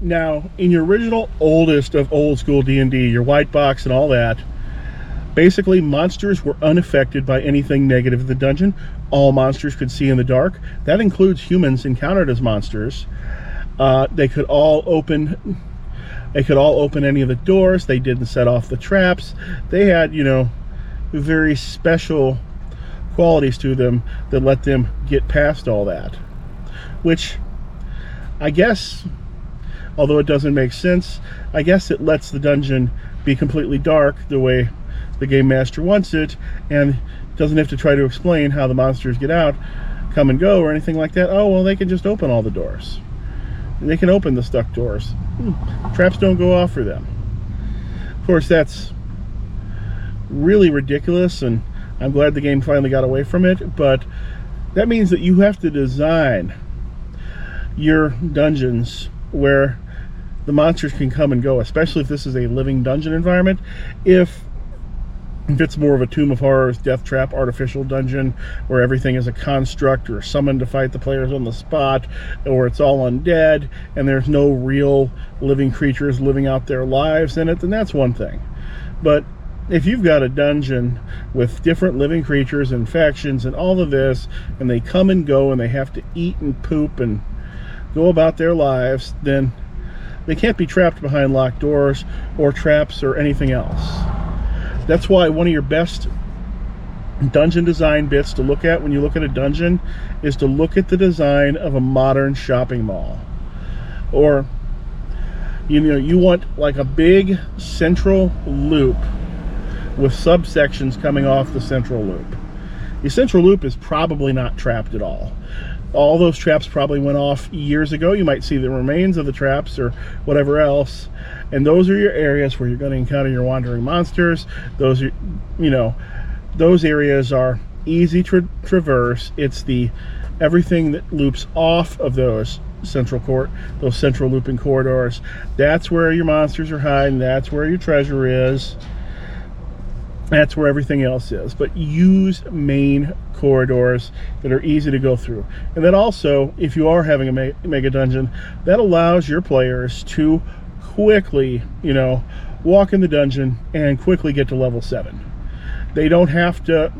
Now, in your original oldest of old school D&D, your white box and all that, basically monsters were unaffected by anything negative in the dungeon. All monsters could see in the dark. That includes humans encountered as monsters. They could all open any of the doors. They didn't set off the traps. They had, very special qualities to them that let them get past all that. Which, I guess, although it doesn't make sense, I guess it lets the dungeon be completely dark the way the game master wants it, and doesn't have to try to explain how the monsters get out, come and go, or anything like that. Oh, well, they can just open all the doors. They can open the stuck doors. Traps don't go off for them. Of course, that's really ridiculous, and I'm glad the game finally got away from it, but that means that you have to design your dungeons where the monsters can come and go, especially if this is a living dungeon environment. If it's more of a Tomb of Horrors, Death Trap, artificial dungeon where everything is a construct or summoned to fight the players on the spot, or it's all undead and there's no real living creatures living out their lives in it, then that's one thing. But if you've got a dungeon with different living creatures and factions and all of this, and they come and go and they have to eat and poop and go about their lives, then they can't be trapped behind locked doors or traps or anything else. That's why one of your best dungeon design bits to look at when you look at a dungeon is to look at the design of a modern shopping mall. Or, you want like a big central loop with subsections coming off the central loop. The central loop is probably not trapped at all. All those traps probably went off years ago. You might see the remains of the traps or whatever else. And those are your areas where you're going to encounter your wandering monsters. Those are, those areas are easy to traverse. It's everything that loops off of those central looping corridors. That's where your monsters are hiding. That's where your treasure is. That's where everything else is. But use main corridors that are easy to go through. And then also, if you are having a mega dungeon, that allows your players to quickly, walk in the dungeon and quickly get to level 7. They don't have to,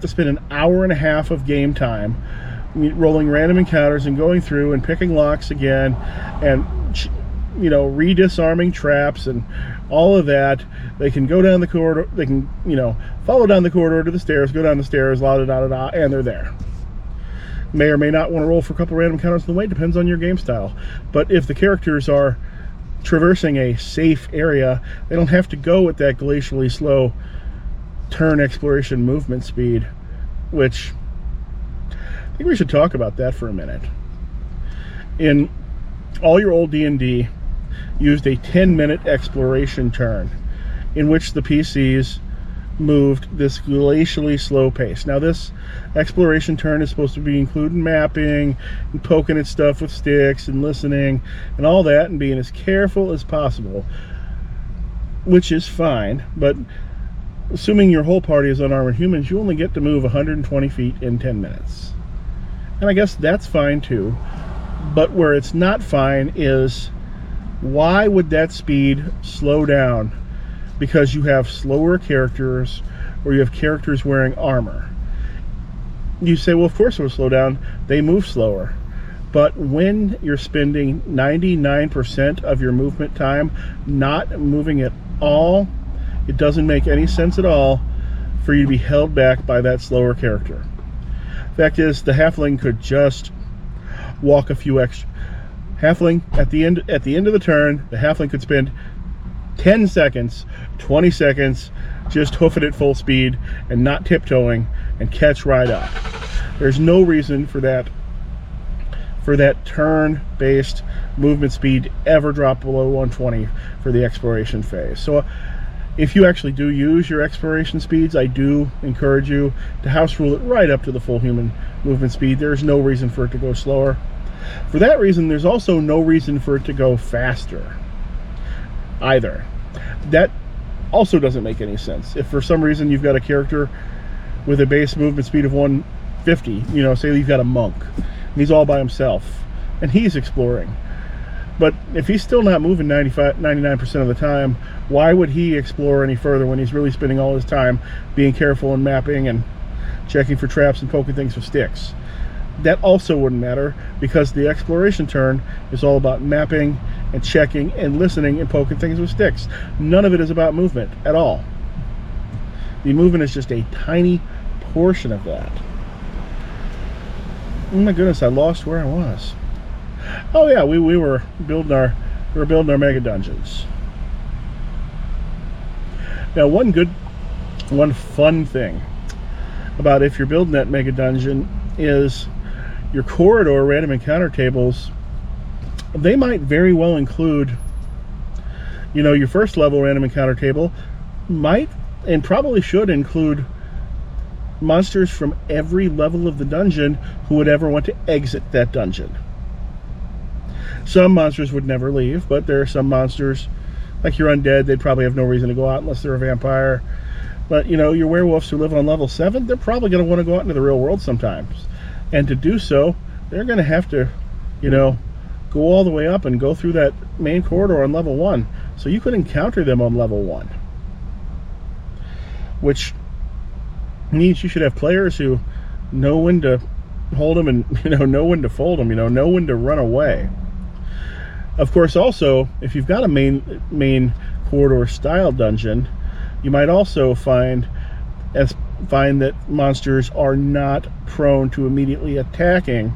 spend an hour and a half of game time rolling random encounters and going through and picking locks again and, re-disarming traps and all of that. They can go down the corridor, they can, follow down the corridor to the stairs, go down the stairs, la-da-da-da-da, and they're there. May or may not want to roll for a couple random encounters on the way, depends on your game style. But if the characters are traversing a safe area, they don't have to go at that glacially slow turn exploration movement speed, which I think we should talk about that for a minute. In all your old D&D used a 10-minute exploration turn in which the PCs moved this glacially slow pace. Now this exploration turn is supposed to be including mapping and poking at stuff with sticks and listening and all that and being as careful as possible, which is fine, but assuming your whole party is unarmored humans, you only get to move 120 feet in 10 minutes. And I guess that's fine too, but where it's not fine is, why would that speed slow down because you have slower characters or you have characters wearing armor? You say, well, of course it will slow down. They move slower. But when you're spending 99% of your movement time not moving at all, it doesn't make any sense at all for you to be held back by that slower character. Fact is, the halfling could just walk a few extra. Halfling, at the end of the turn, the halfling could spend 10 seconds, 20 seconds, just hoofing at full speed and not tiptoeing and catch right up. There's no reason for that turn-based movement speed to ever drop below 120 for the exploration phase. So if you actually do use your exploration speeds, I do encourage you to house rule it right up to the full human movement speed. There's no reason for it to go slower. For that reason, there's also no reason for it to go faster either. That also doesn't make any sense. If for some reason you've got a character with a base movement speed of 150, say you've got a monk and he's all by himself and he's exploring, But if he's still not moving 99% of the time, why would he explore any further when he's really spending all his time being careful and mapping and checking for traps and poking things with sticks? That also wouldn't matter, because the exploration turn is all about mapping and checking and listening and poking things with sticks. None of it is about movement at all. The movement is just a tiny portion of that. Oh my goodness, I lost where I was. Oh yeah, we were building our mega dungeons. Now, one fun thing about if you're building that mega dungeon is your corridor random encounter tables. They might very well include, you know, your first level random encounter table might and probably should include monsters from every level of the dungeon who would ever want to exit that dungeon. Some monsters would never leave, but there are some monsters, like your undead, they'd probably have no reason to go out unless they're a vampire. But, you know, your werewolves who live on level 7, they're probably going to want to go out into the real world sometimes. And to do so, they're going to have to, you know, go all the way up and go through that main corridor on level 1. So you could encounter them on level 1. Which means you should have players who know when to hold them and, you know when to fold them, know when to run away. Of course, also, if you've got a main corridor style dungeon, you might also find that monsters are not prone to immediately attacking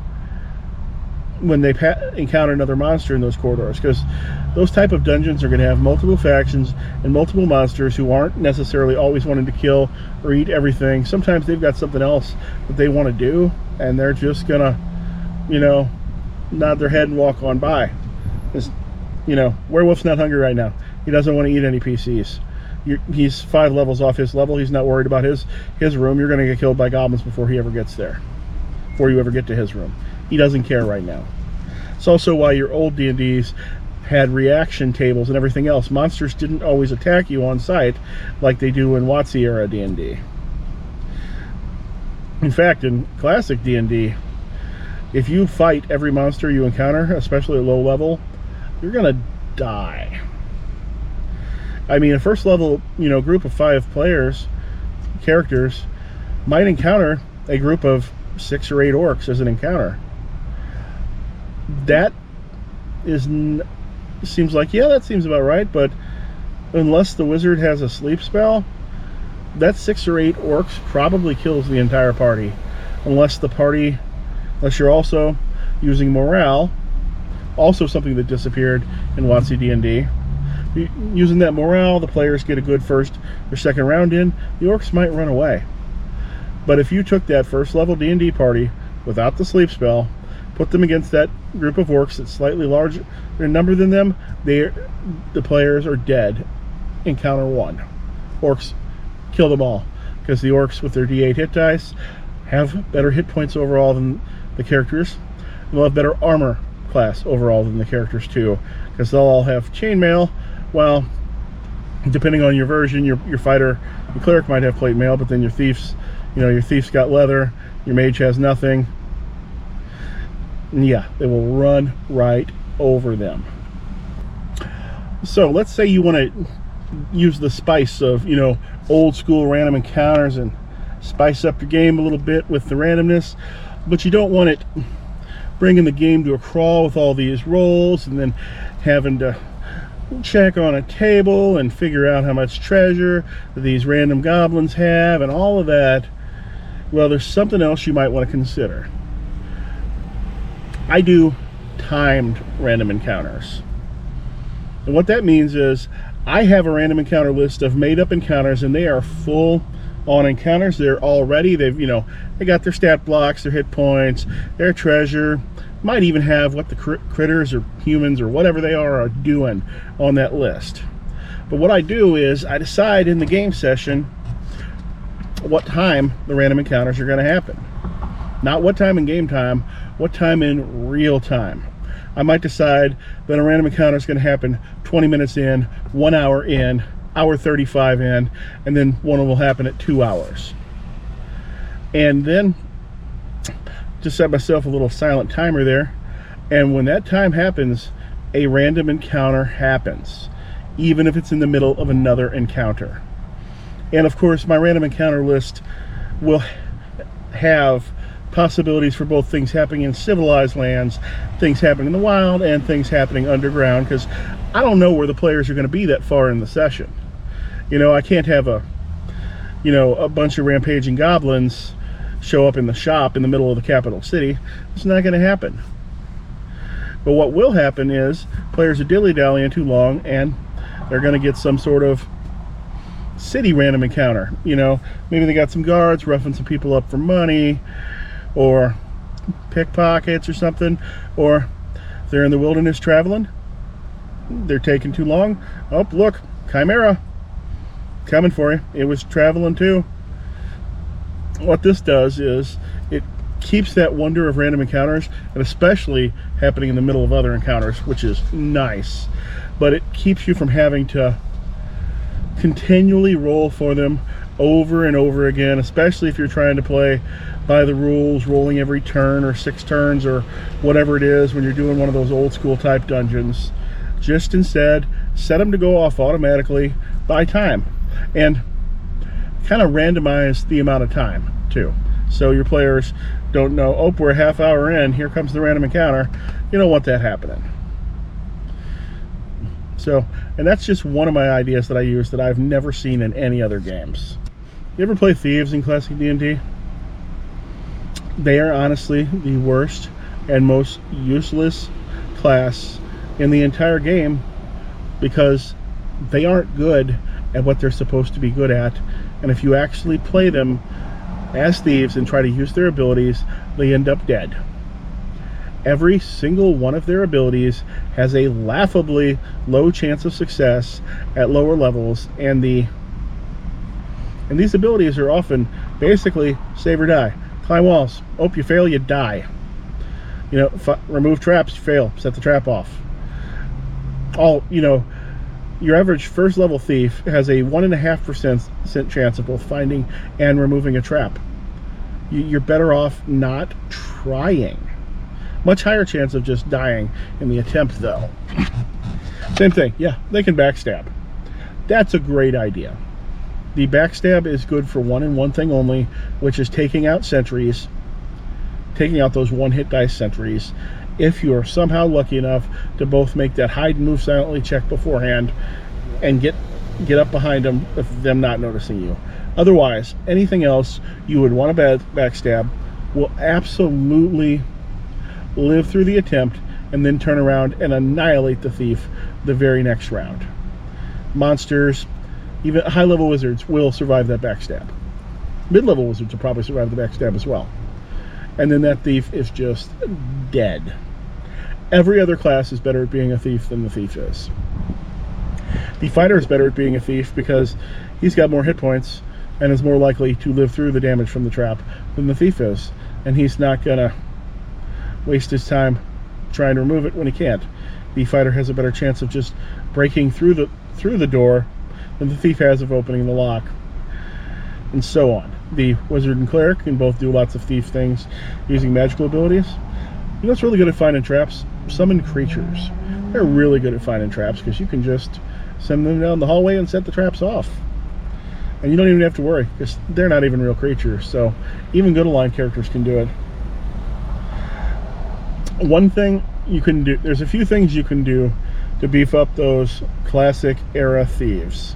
when they encounter another monster in those corridors, because those type of dungeons are going to have multiple factions and multiple monsters who aren't necessarily always wanting to kill or eat everything. Sometimes they've got something else that they want to do, and they're just gonna, nod their head and walk on by. Werewolf's not hungry right now. He doesn't want to eat any PCs. He's 5 levels off his level. He's not worried about his room. You're going to get killed by goblins before he ever gets there, before you ever get to his room. He doesn't care right now. It's also why your old D&Ds had reaction tables and everything else. Monsters didn't always attack you on sight like they do in WotC era D&D. In fact, in classic D&D, if you fight every monster you encounter, especially at low level, you're going to die. I mean, a first level, group of 5 characters might encounter a group of 6 or 8 orcs as an encounter. That seems like, yeah, that seems about right, but unless the wizard has a sleep spell, that 6 or 8 orcs probably kills the entire party, unless you're also using morale, also something that disappeared in WotC D&D. Using that morale, the players get a good first or second round in. The orcs might run away. But if you took that first level D&D party without the sleep spell, put them against that group of orcs that's slightly larger in number than them, the players are dead. Encounter 1. Orcs kill them all, because the orcs with their D8 hit dice have better hit points overall than the characters. And they'll have better armor class overall than the characters too, because they'll all have chainmail. Well, depending on your version, your fighter, your cleric might have plate mail, but then your thief's got leather, your mage has nothing. And yeah, they will run right over them. So let's say you want to use the spice of, old school random encounters and spice up your game a little bit with the randomness, but you don't want it bringing the game to a crawl with all these rolls and then having to check on a table and figure out how much treasure that these random goblins have and all of that. Well, there's something else you might want to consider. I do timed random encounters. And what that means is I have a random encounter list of made up encounters, and they are full on encounters. They're all ready. They got their stat blocks, their hit points, their treasure. Might even have what the critters or humans or whatever they are doing on that list. But what I do is I decide in the game session what time the random encounters are going to happen. Not what time in game time, what time in real time. I might decide that a random encounter is going to happen 20 minutes in, 1 hour in, hour 35 in, and then one will happen at 2 hours. And then just set myself a little silent timer there, and when that time happens, a random encounter happens, even if it's in the middle of another encounter. And of course, my random encounter list will have possibilities for both things happening in civilized lands, things happening in the wild, and things happening underground, because I don't know where the players are going to be that far in the session. You know, I can't have a bunch of rampaging goblins show up in the shop in the middle of the capital city. It's not going to happen. But what will happen is players are dilly-dallying too long, and they're going to get some sort of city random encounter. You know, maybe they got some guards roughing some people up for money, or pickpockets or something, or they're in the wilderness traveling, they're taking too long. Oh, look, Chimera coming for you. It was traveling too. What this does is it keeps that wonder of random encounters, and especially happening in the middle of other encounters, which is nice, but it keeps you from having to continually roll for them over and over again, especially if you're trying to play by the rules, rolling every turn or 6 turns or whatever it is when you're doing one of those old school type dungeons. Just instead, set them to go off automatically by time, and kind of randomize the amount of time too, so your players don't know, oh, we're a half hour in, here comes the random encounter. You don't want that happening. So, and that's just one of my ideas that I use that I've never seen in any other games. You ever play Thieves in Classic D&D? They are honestly the worst and most useless class in the entire game, because they aren't good at what they're supposed to be good at, and if you actually play them as thieves and try to use their abilities, they end up dead. Every single one of their abilities has a laughably low chance of success at lower levels, and these abilities are often basically save or die. Climb walls. Oh, you fail, you die. You know, remove traps, you fail, set the trap off. Your average first level thief has a 1.5% chance of both finding and removing a trap. You're better off not trying. Much higher chance of just dying in the attempt, though. Same thing, yeah, they can backstab. That's a great idea. The backstab is good for one and one thing only, which is taking out sentries, taking out those one-hit dice sentries. If you are somehow lucky enough to both make that hide and move silently check beforehand and get up behind them with them not noticing you. Otherwise, anything else you would want to backstab will absolutely live through the attempt and then turn around and annihilate the thief the very next round. Monsters, even high-level wizards, will survive that backstab. Mid-level wizards will probably survive the backstab as well. And then that thief is just dead. Every other class is better at being a thief than the thief is. The fighter is better at being a thief because he's got more hit points and is more likely to live through the damage from the trap than the thief is. And he's not going to waste his time trying to remove it when he can't. The fighter has a better chance of just breaking through the door than the thief has of opening the lock, and so on. The wizard and cleric can both do lots of thief things using magical abilities. You know what's really good at finding traps? Summoned creatures. They're really good at finding traps because you can just send them down the hallway and set the traps off. And you don't even have to worry because they're not even real creatures. So even good aligned characters can do it. One thing you can do, there's a few things you can do to beef up those classic era thieves.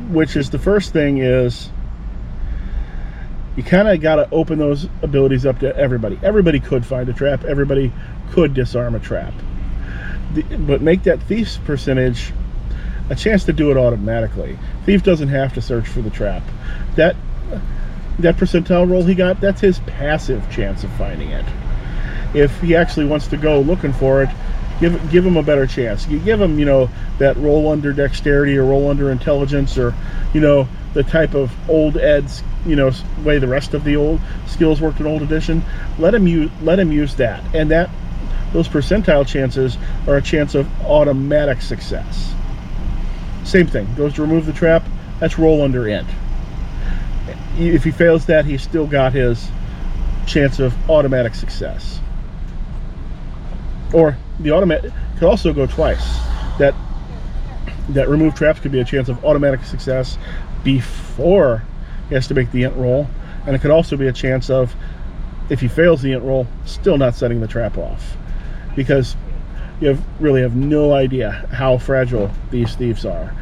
Which is, the first thing is, you kind of got to open those abilities up to everybody. Everybody could find a trap. Everybody could disarm a trap. But make that thief's percentage a chance to do it automatically. Thief doesn't have to search for the trap. That percentile roll he got, that's his passive chance of finding it. If he actually wants to go looking for it, give him a better chance. You give him, that roll under dexterity or roll under intelligence, or, the type of old Ed's, way the rest of the old skills worked in old edition. Let him use that, and those percentile chances are a chance of automatic success. Same thing goes to remove the trap. That's roll under int. If he fails that, he's still got his chance of automatic success. Or the automatic could also go twice. That remove traps could be a chance of automatic success before he has to make the int roll, and it could also be a chance of, if he fails the int roll, still not setting the trap off, because you really have no idea how fragile these thieves are.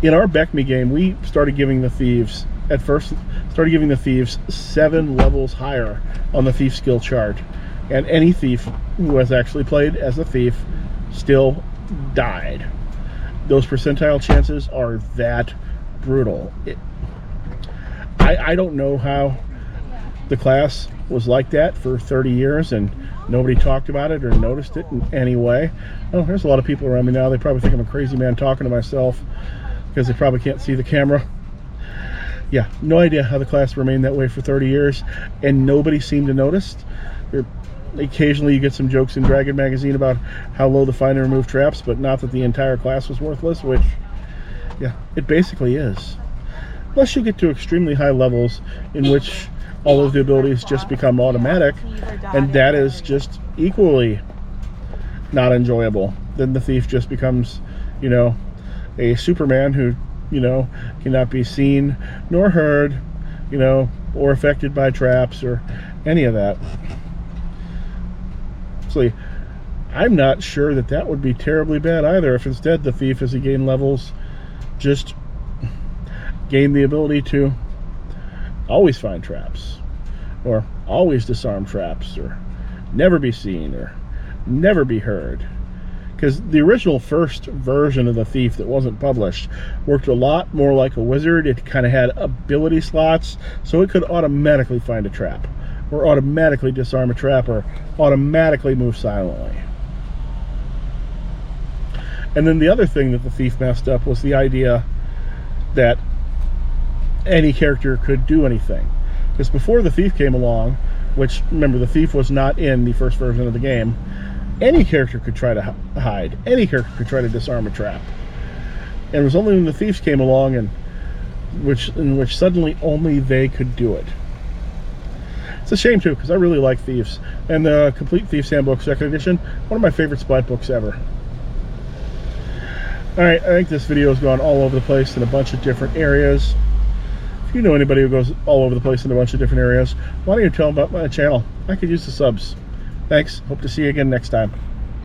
In our Beckme game, we started giving the thieves, at first, 7 levels higher on the thief skill chart, and any thief who has actually played as a thief still died. Those percentile chances are that brutal. I don't know how the class was like that for 30 years and nobody talked about it or noticed it in any way. Oh, there's a lot of people around me now. They probably think I'm a crazy man talking to myself because they probably can't see the camera. Yeah, no idea how the class remained that way for 30 years and nobody seemed to notice. Occasionally you get some jokes in Dragon Magazine about how low the find and remove traps, but not that the entire class was worthless, which, yeah, it basically is. Unless you get to extremely high levels in which all of the abilities just become automatic, and that is just equally not enjoyable. Then the thief just becomes, you know, a Superman who, you know, cannot be seen nor heard, you know, or affected by traps or any of that. So I'm not sure that would be terribly bad either, if instead the thief, as he gained levels, just gained the ability to always find traps, or always disarm traps, or never be seen, or never be heard. Because the original first version of the thief that wasn't published worked a lot more like a wizard. It kind of had ability slots, so it could automatically find a trap, or automatically disarm a trap, or automatically move silently. And then the other thing that the thief messed up was the idea that any character could do anything. Because before the thief came along, which, remember, the thief was not in the first version of the game, any character could try to hide. Any character could try to disarm a trap. And it was only when the thieves came along in which suddenly only they could do it. It's a shame, too, because I really like Thieves. And the Complete Thieves Handbook 2nd Edition, one of my favorite Splat books ever. Alright, I think this video has gone all over the place in a bunch of different areas. If you know anybody who goes all over the place in a bunch of different areas, why don't you tell them about my channel? I could use the subs. Thanks. Hope to see you again next time.